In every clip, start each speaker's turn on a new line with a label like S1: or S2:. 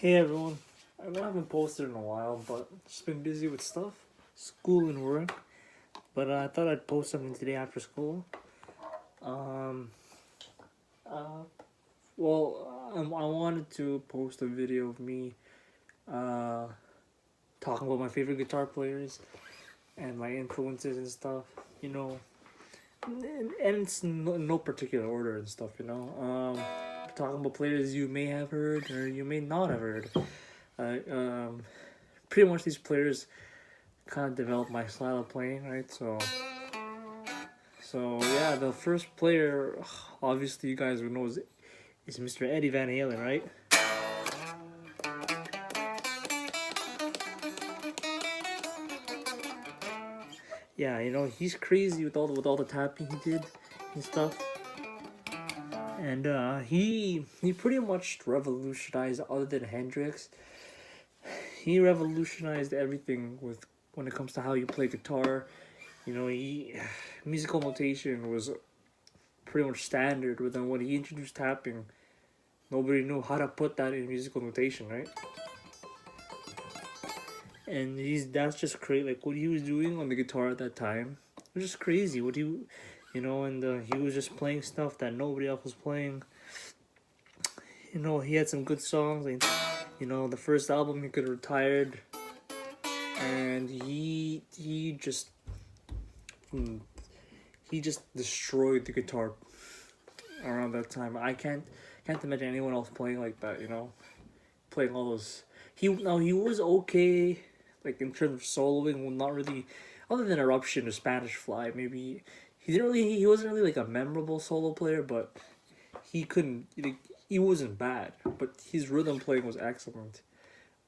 S1: Hey everyone, I know I haven't posted in a while, but just been busy with stuff, school and work. But I thought I'd post something today after school. Um, uh, I wanted to post a video of me uh, talking about my favorite guitar players and my influences and stuff. You know, and it's no particular order and stuff. Talking about players you may have heard or you may not have heard. Uh, um, Pretty much these players kind of developed my style of playing, right? So yeah, the first player, obviously you guys would know is Mr. Eddie Van Halen, right? Yeah, he's crazy with all the tapping he did and stuff, and he pretty much revolutionized. Other than Hendrix, he revolutionized everything with when it comes to how you play guitar. He musical notation was pretty much standard, but then when he introduced tapping, nobody knew how to put that in musical notation, right? And that's just crazy. Like what he was doing on the guitar at that time was just crazy. And he was just playing stuff that nobody else was playing. He had some good songs. Like, the first album he could have retired, and mm, he just destroyed the guitar around that time. I can't imagine anyone else playing like that. Playing all those. He was okay, like in terms of soloing. Well, not really, other than Eruption or Spanish Fly. Maybe he wasn't really like a memorable solo player, but he couldn't. He wasn't bad, but his rhythm playing was excellent.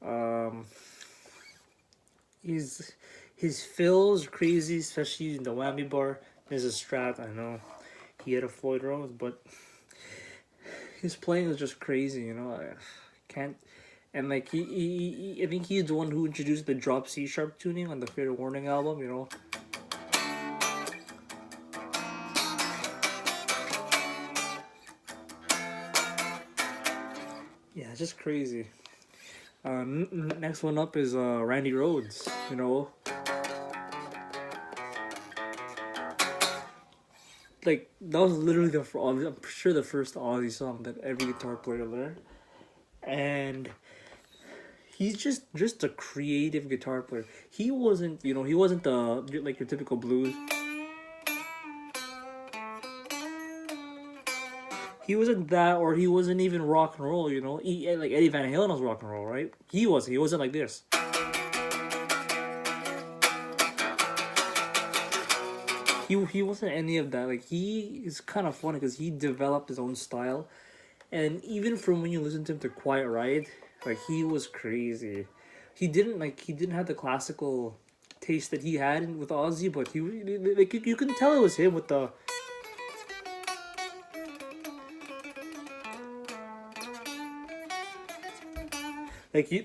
S1: Um, his his fills are crazy, especially using the whammy bar. There's a Strat. I know he had a Floyd Rose, but his playing was just crazy. I can't. And like I think he's the one who introduced the drop C sharp tuning on the Fair Warning album. Yeah, it's just crazy. Next one up is Randy Rhoads. Like that was literally I'm sure the first Aussie song that every guitar player learned, and he's just a creative guitar player. He wasn't the like your typical blues. He wasn't that, or he wasn't even rock and roll. Like Eddie Van Halen was rock and roll, right? He wasn't like this. He wasn't any of that. Like he is kind of funny because he developed his own style, and even from when you listen to him to Quiet Ride, like he was crazy. He didn't have the classical taste that he had with Ozzy, but you can tell it was him with the he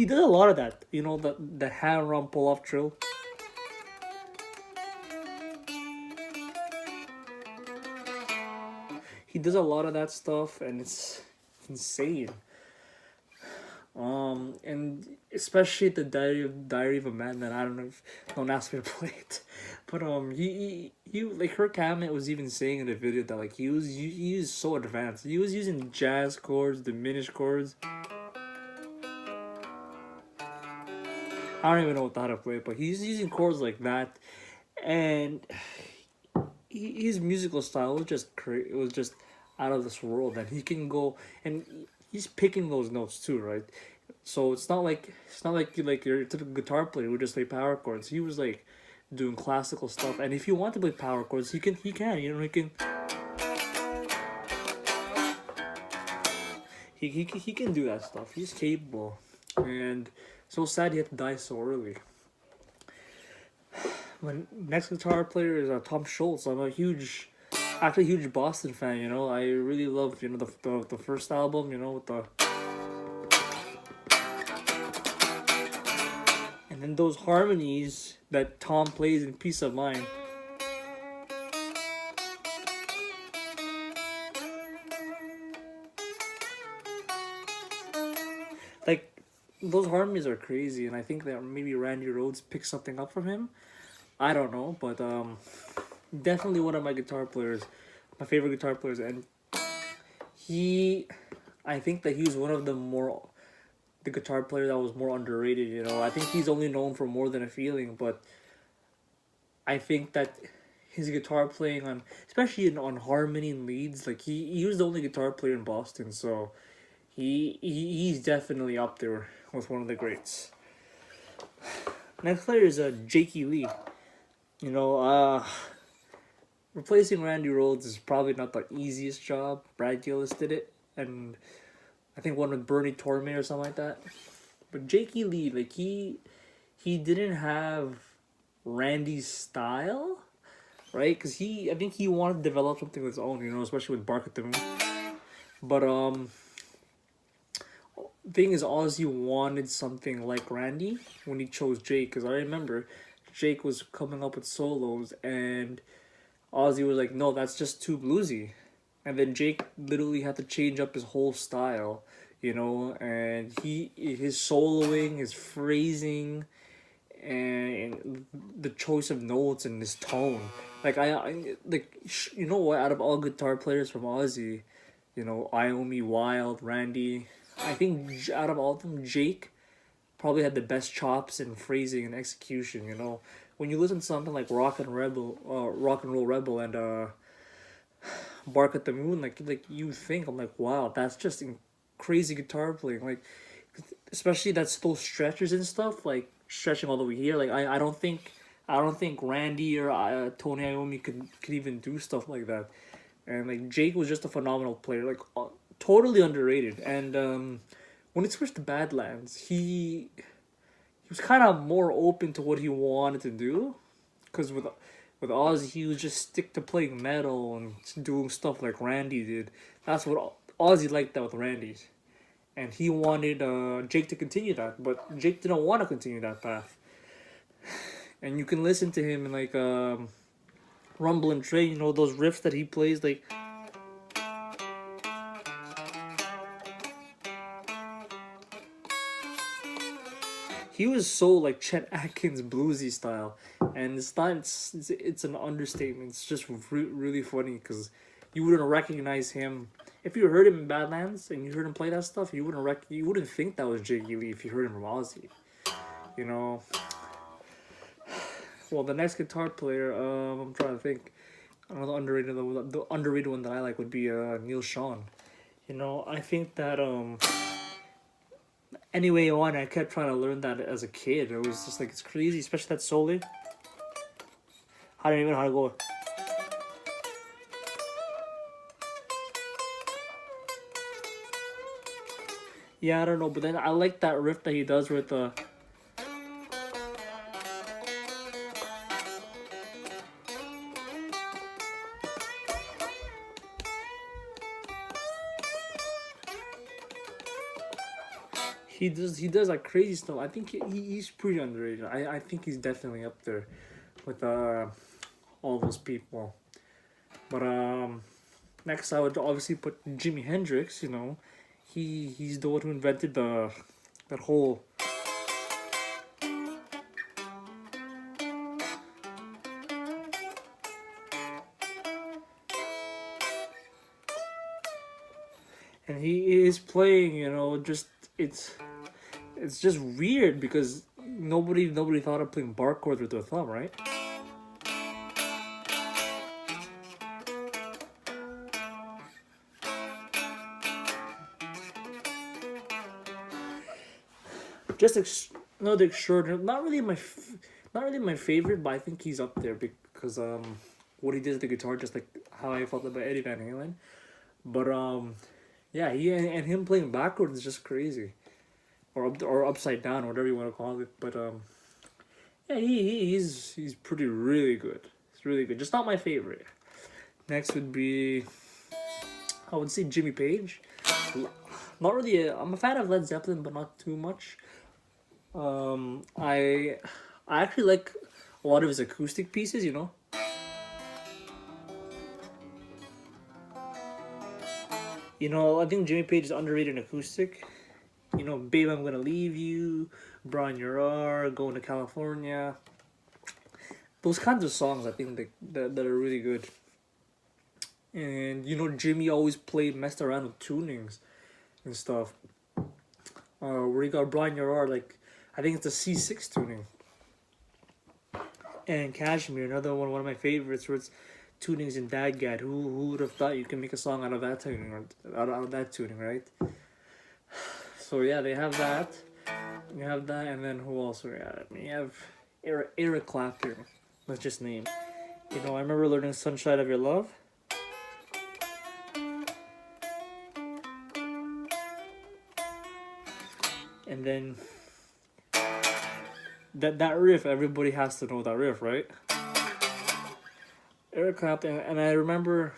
S1: did a lot of that. The hand run pull off trill. He does a lot of that stuff, and it's insane. And especially the Diary of a Madman. I don't know if don't ask me to play it, but he like Kirk Hammett was even saying in the video that like he was so advanced. He was using jazz chords, diminished chords. I don't even know how to play it, but he's using chords like that, and his musical style was just it was just out of this world. That he can go and he's picking those notes too, right? So it's not like your typical guitar player who just play power chords. He was like doing classical stuff, and if you want to play power chords, he can do that stuff. He's capable, and so sad he had to die so early. My next guitar player is Tom Schultz. I'm actually a huge Boston fan. I really love the first album. With the and then those harmonies that Tom plays in Peace of Mind. Like those harmonies are crazy, and I think that maybe Randy Rhoads picked something up from him. I don't know, but definitely one of my guitar players, my favorite guitar players, and he, I think that he's one of the guitar player that was more underrated. You know, I think he's only known for More Than a Feeling, but I think that his guitar playing on, especially on harmony and leads, like he was the only guitar player in Boston, so he's definitely up there with one of the greats. Next player is Jakey Lee. You know, replacing Randy Rhoads is probably not the easiest job. Brad Gillis did it, and I think one with Bernie Torme or something like that. But Jakey Lee, like he didn't have Randy's style, right? Because I think he wanted to develop something of his own, you know, especially with Bark at the Moon. But thing is, Ozzy wanted something like Randy when he chose Jake. Because I remember Jake was coming up with solos, and Ozzy was like, "No, that's just too bluesy," and then Jake literally had to change up his whole style, you know, and his soloing, his phrasing, and the choice of notes and his tone. Like you know what? Out of all guitar players from Ozzy, you know, Iommi, Wild, Randy, I think out of all of them, Jake probably had the best chops in phrasing and execution. You know, when you listen to something like Rock and Roll Rebel, and Bark at the Moon, like you think, I'm like, wow, that's just crazy guitar playing. Like, especially that's those stretches and stuff, like stretching all the way here. Like I don't think Randy or Tony Iommi could even do stuff like that. And like Jake was just a phenomenal player, like totally underrated. And when it switched to Badlands, he was kind of more open to what he wanted to do, because with Ozzy, he was just stick to playing metal and doing stuff like Randy did. That's what Ozzy liked that with Randy, and he wanted Jake to continue that, but Jake didn't want to continue that path. And you can listen to him in like Rumble and Trey, you know, those riffs that he plays, like he was so like Chet Atkins bluesy style, and it's an understatement. It's just really funny because you wouldn't recognize him if you heard him in Badlands and you heard him play that stuff. You wouldn't think that was Jiggy Lee if you heard him from Ozzy. You know. Well, the next guitar player, I'm trying to think. Another the underrated one that I like would be Neil Sean. You know, I think that anyway on, I kept trying to learn that as a kid. It was just like it's crazy, especially that solo. I don't even know how to go. Yeah, I don't know, but then I like that riff that he does with the. He does like crazy stuff. I think he's pretty underrated. I think he's definitely up there with all those people. But next I would obviously put Jimi Hendrix. You know, he's the one who invented that whole. And he is playing, you know, just it's just weird because nobody thought of playing bar chords with their thumb, right? Just another extraordinary. Not really my favorite, but I think he's up there because what he did with the guitar, just like how I felt about Eddie Van Halen. But yeah, he and him playing backwards is just crazy, or upside down, or whatever you want to call it. But yeah, he's pretty really good. It's really good. Just not my favorite. Next would be, I would say Jimmy Page. Not really. I'm a fan of Led Zeppelin, but not too much. I actually like a lot of his acoustic pieces. You know. You know, I think Jimmy Page is underrated in acoustic. You know, Babe, I'm Gonna Leave You, Brian Your R, Going to California. Those kinds of songs, I think that are really good. And you know, Jimmy always played messed around with tunings and stuff. Where you got Brian Your R, like I think it's a C6 tuning. And Cashmere, another one of my favorites, where it's tunings in Dadgad. Who would have thought you can make a song out of that tuning, or out of that tuning, right? So yeah, they have that. You have that, and then who else we got? You have Eric Clapton. Let's just name. You know, I remember learning "Sunshine of Your Love." And then that riff, everybody has to know that riff, right? Eric Clapton, and I remember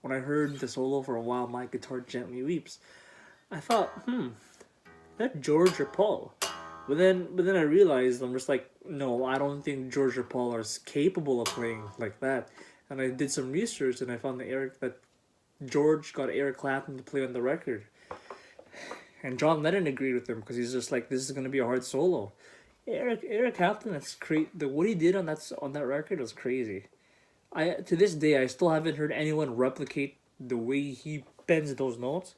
S1: when I heard the solo for a while, "My Guitar Gently Weeps," I thought, that George or Paul. But then I realized I'm just like, no, I don't think George or Paul are capable of playing like that. And I did some research and I found that George got Eric Clapton to play on the record. And John Lennon agreed with him because he's just like, this is gonna be a hard solo. Eric Clapton, that's crazy. What he did on that record was crazy. To this day I still haven't heard anyone replicate the way he bends those notes.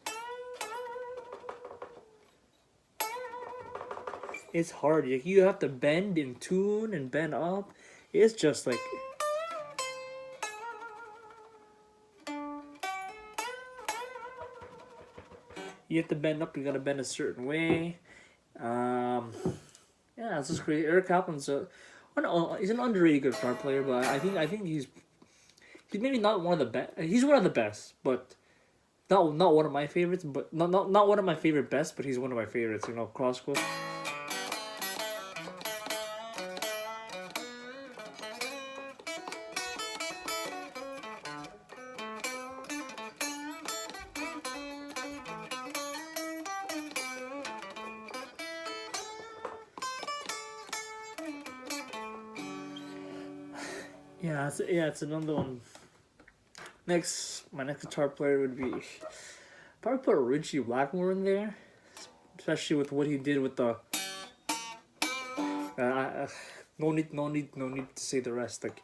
S1: It's hard. You have to bend in tune and bend up. It's just like you have to bend up. You gotta bend a certain way. Yeah, it's just crazy. Eric Clapton's he's an underrated guitar player, but I think he's maybe not one of the best. He's one of the best, but not one of my favorites. But not one of my favorite best, but he's one of my favorites. You know, Crossco. It's another one. My next guitar player would be probably put Richie Blackmore in there, especially with what he did with the. No need to say the rest. Like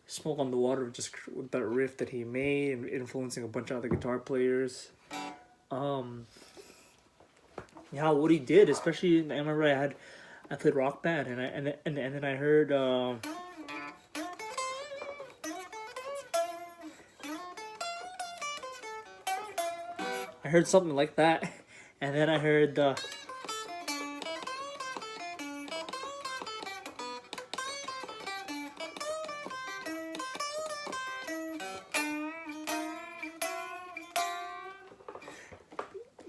S1: Smoke on the Water, just with that riff that he made, and influencing a bunch of other guitar players. Yeah, what he did, especially I remember I played Rock Band, and then I heard. I heard something like that, and then I heard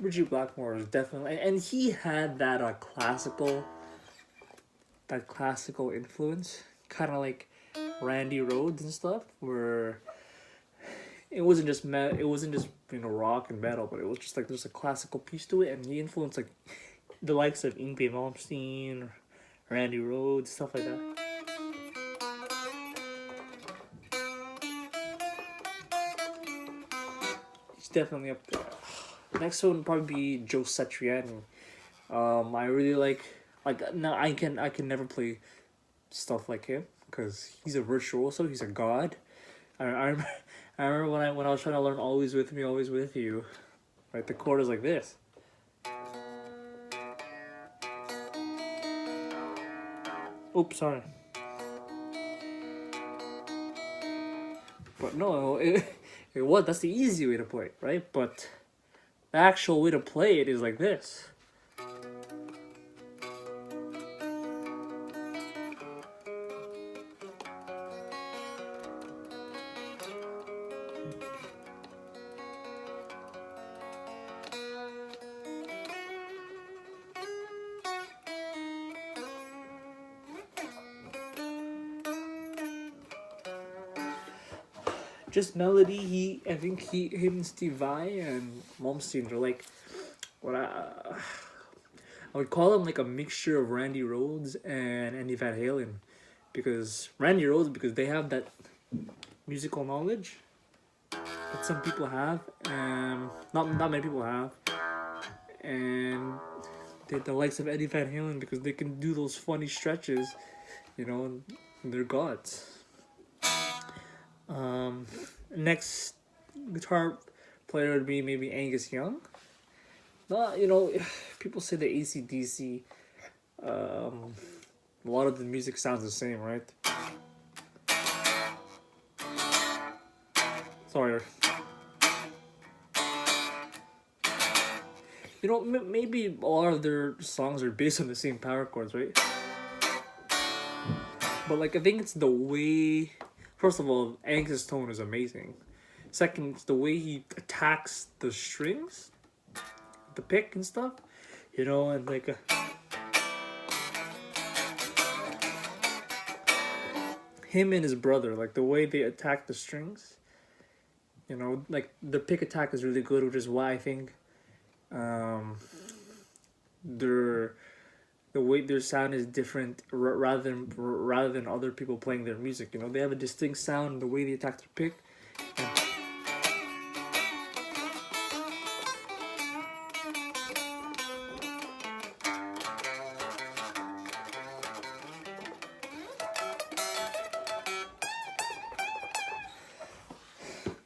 S1: Richie Blackmore is definitely, and he had that classical influence, kind of like Randy Rhoads and stuff, where it wasn't just rock and metal, but it was just like there's a classical piece to it, and he influenced like the likes of Yngwie Malmsteen, Randy Rhoads, stuff like that. He's definitely up there. Next one would probably be Joe Satriani. I really like no, I can never play stuff like him because he's a virtuoso. He's a god. I remember when I was trying to learn Always With Me, Always With You. Right, the chord is like this. Oops, sorry. But no, it was that's the easy way to play it, right? But the actual way to play it is like this. Just melody. I think him, and Steve Vai and Malmsteen are like what I would call him like a mixture of Randy Rhoads and Andy Van Halen, because they have that musical knowledge that some people have, not many people have, and the likes of Eddie Van Halen because they can do those funny stretches, you know, and they're gods. Um, Next guitar player would be maybe Angus Young. You know, people say the AC/DC. A lot of the music sounds the same, right? Sorry. You know, maybe a lot of their songs are based on the same power chords, right? But like, I think it's the way. First of all, Angus's tone is amazing. Second, it's the way he attacks the strings, the pick and stuff. You know, and like, him and his brother, like the way they attack the strings. You know, like the pick attack is really good, which is why I think, their the way their sound is different rather than other people playing their music. You know, they have a distinct sound. The way they attack their pick. And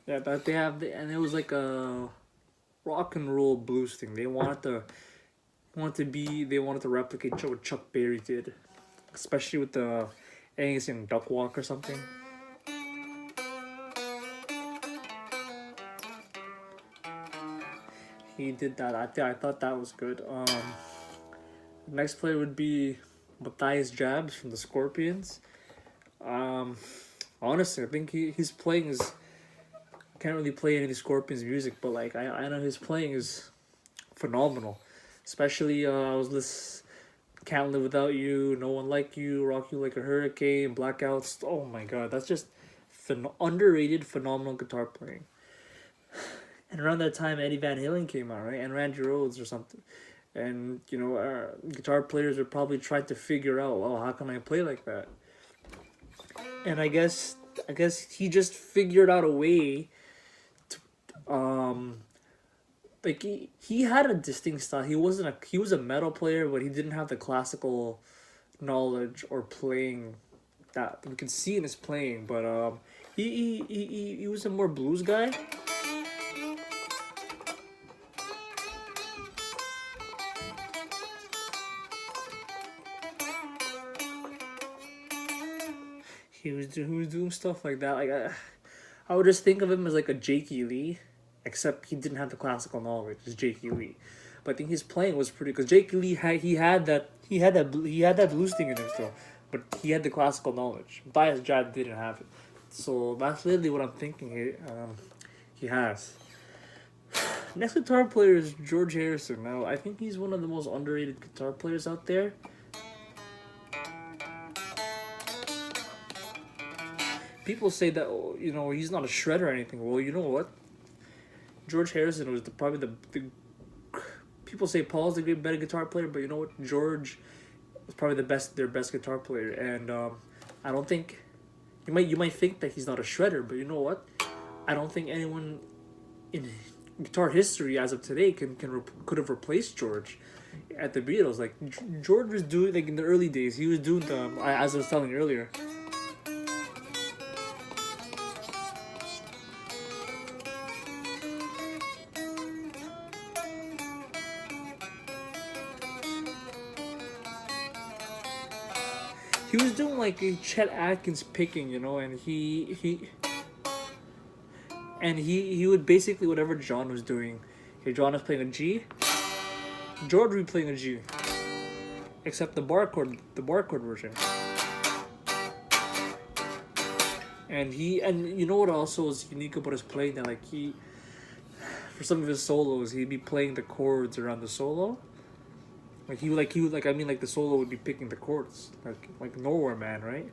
S1: yeah, that they have, and it was like a rock and roll blues thing. They wanted to replicate what Chuck Berry did, especially with the Angus Young Duck Walk or something. He did that. I thought that was good. Next player would be Matthias Jabs from the Scorpions. Um, Honestly, I think his playing is. Can't really play any of the Scorpions music, but like I know his playing is phenomenal. Especially I was this Can't Live Without You, No One Like You, Rock You Like a Hurricane, Blackouts. Oh my god, that's just underrated, phenomenal guitar playing. And around that time, Eddie Van Halen came out, right? And Randy Rhoads or something. And, you know, guitar players are probably trying to figure out, oh, how can I play like that? And I guess he just figured out a way to, like he had a distinct style. He was a metal player, but he didn't have the classical knowledge or playing that we can see in his playing. But he was a more blues guy. He was doing stuff like that. Like I would just think of him as like a Jakey Lee, except he didn't have the classical knowledge as Jakey Lee. But I think his playing was pretty. Because Jakey Lee had that blues thing in him still, but he had the classical knowledge. Matthias Jad didn't have it, so that's literally what I'm thinking. He has. Next guitar player is George Harrison. Now I think he's one of the most underrated guitar players out there. People say that, oh, you know, he's not a shredder or anything. Well, you know what? George Harrison was probably the people say Paul's a better guitar player, but you know what? George was probably their best guitar player, and I don't think you might think that he's not a shredder, but you know what? I don't think anyone in guitar history as of today could have replaced George at the Beatles. Like George was doing, like in the early days, he was doing as I was telling you earlier. He was doing like a Chet Atkins picking, you know, and he would basically whatever John was doing. Okay, John was playing a G. George would be playing a G, except the bar chord version. And you know what also was unique about his playing, that like for some of his solos he'd be playing the chords around the solo. Like the solo would be picking the chords, like Nowhere Man, right?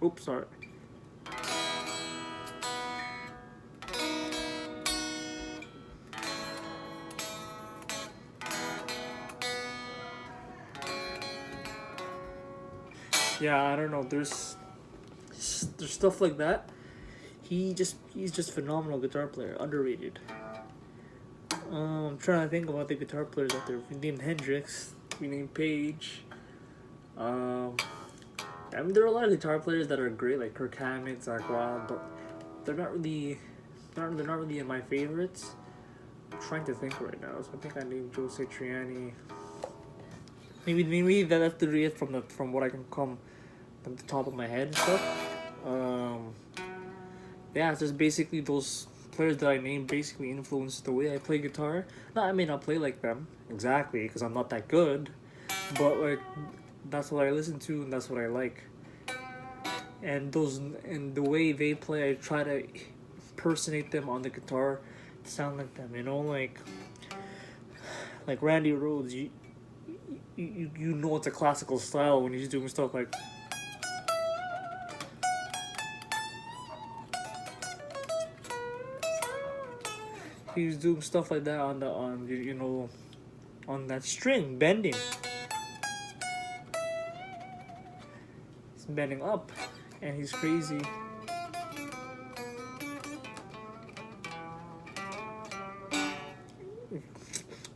S1: Oops, sorry. Yeah, I don't know. There's stuff like that. He's just phenomenal guitar player, underrated. I'm trying to think about the guitar players out there. We named Hendrix. We named Page. Um, I mean, there are a lot of guitar players that are great, like Kirk Hammett, Zach Wild, but they're not really, they're not really in my favorites. I'm trying to think right now, so I think I named Joe Satriani. Maybe that's the it from what I can come from the top of my head and stuff. Um, yeah, it's just basically those players that I named basically influenced the way I play guitar. No, I may not play like them exactly because I'm not that good, but like that's what I listen to and that's what I like. And the way they play, I try to impersonate them on the guitar, to sound like them. You know, like Randy Rhoads. You know it's a classical style when he's doing stuff like. He's doing stuff like that on you know on that string bending. He's bending up, and he's crazy.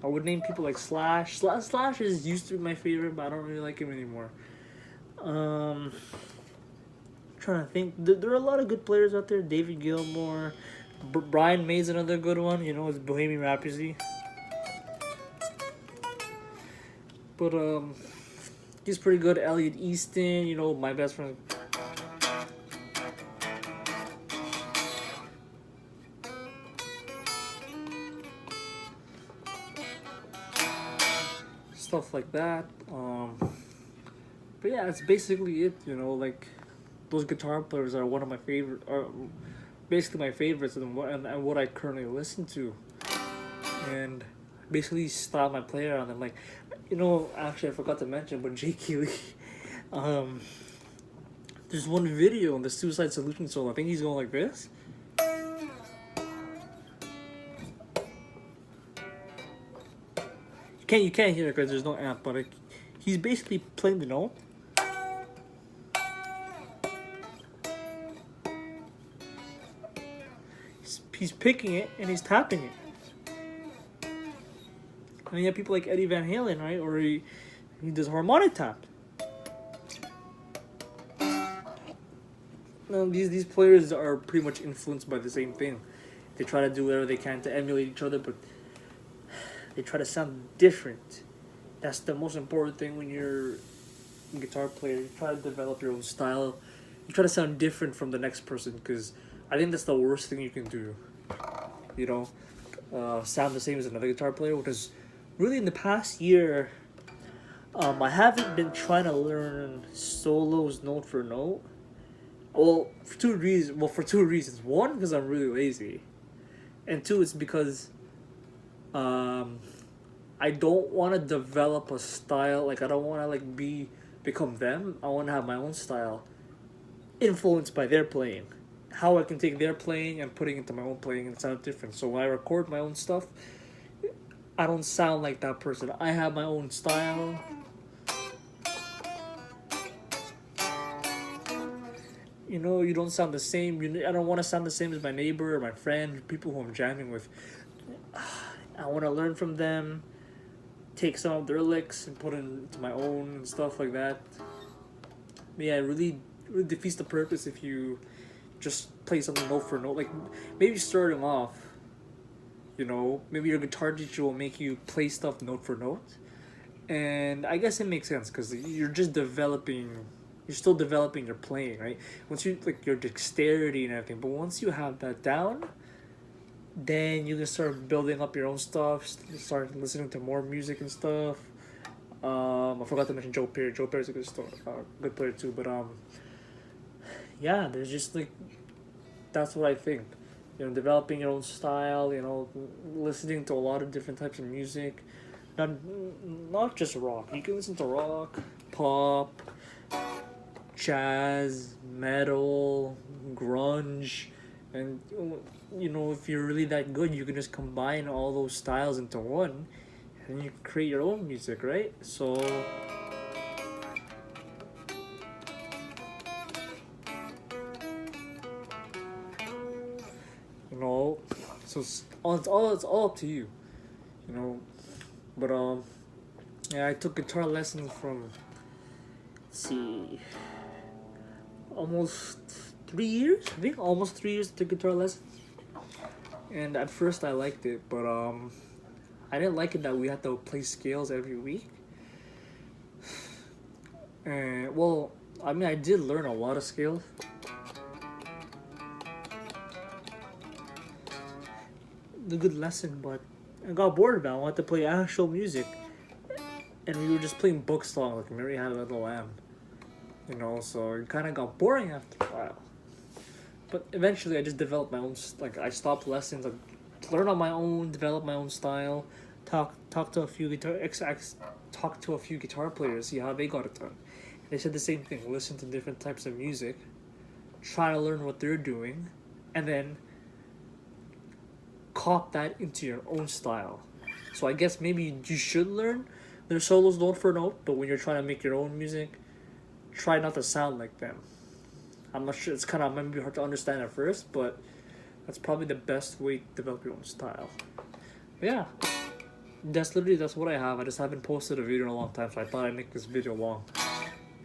S1: I would name people like Slash. Slash is used to be my favorite, but I don't really like him anymore. Trying to think. There are a lot of good players out there. David Gilmour, Brian May's another good one. You know, his Bohemian Rhapsody. But he's pretty good. Elliot Easton. You know, my best friend. Stuff like that. But yeah, that's basically it. You know, like those guitar players are one of my favorite, are basically my favorites, and what I currently listen to, and basically style my player on them. Like, you know, actually I forgot to mention, but Jake Keeley, there's one video on the Suicide Solution solo. I think he's going like this. You can't hear it because there's no amp, but he's basically playing the note. He's picking it and he's tapping it. And you have people like Eddie Van Halen, right? Or he does harmonic tap. Now, these players are pretty much influenced by the same thing. They try to do whatever they can to emulate each other, but they try to sound different. That's the most important thing when you're a guitar player. You try to develop your own style. You try to sound different from the next person, because I think that's the worst thing you can do. You know, sound the same as another guitar player, because really in the past year, I haven't been trying to learn solos note for note. Well, for two reasons. One, because I'm really lazy, and two, it's because I don't want to develop a style. Like, I don't want to like become them. I want to have my own style, influenced by their playing. How I can take their playing and putting it into my own playing and sound different. So when I record my own stuff, I don't sound like that person. I have my own style. You know, you don't sound the same. I don't want to sound the same as my neighbor or my friend, people who I'm jamming with. I want to learn from them, take some of their licks and put it into my own and stuff like that. But yeah, it really defeats the purpose if you just play something note for note. Like, maybe starting off, you know, maybe your guitar teacher will make you play stuff note for note. And I guess it makes sense because you're still developing your playing, right? Once you, like, your dexterity and everything. But once you have that down, then you can start building up your own stuff, start listening to more music and stuff. I forgot to mention Joe Perry. Joe Perry's a good player too. But yeah, there's just like, that's what I think. You know, developing your own style. You know, listening to a lot of different types of music. Not just rock. You can listen to rock, pop, jazz, metal, grunge, and you know, if you're really that good, you can just combine all those styles into one, and you create your own music, right? So you know, so it's all up to you. you know. But yeah, I took guitar lessons from, let's see, almost 3 years. I think almost 3 years to guitar lessons. And at first I liked it, but I didn't like it that we had to play scales every week. And well, I mean, I did learn a lot of scales. The good lesson, but I got bored of it. I wanted to play actual music, and we were just playing book songs like Mary Had a Little Lamb, you know. So it kind of got boring after a while. But eventually, I just developed my own. Like I stopped lessons, I learned on my own, developed my own style, talk to a few talk to a few guitar players, see how they got it done. They said the same thing. Listen to different types of music, try to learn what they're doing, and then cop that into your own style. So I guess maybe you should learn their solos note for note, but when you're trying to make your own music, try not to sound like them. I'm not sure, it's kind of maybe hard to understand at first, but that's probably the best way to develop your own style. But yeah, that's what I have. I just haven't posted a video in a long time, so I thought I'd make this video long.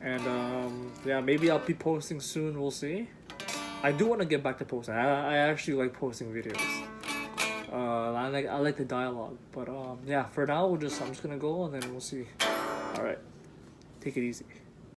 S1: And yeah, maybe I'll be posting soon. We'll see. I do want to get back to posting. I actually like posting videos. I like the dialogue, but yeah. For now, I'm just gonna go and then we'll see. All right, take it easy.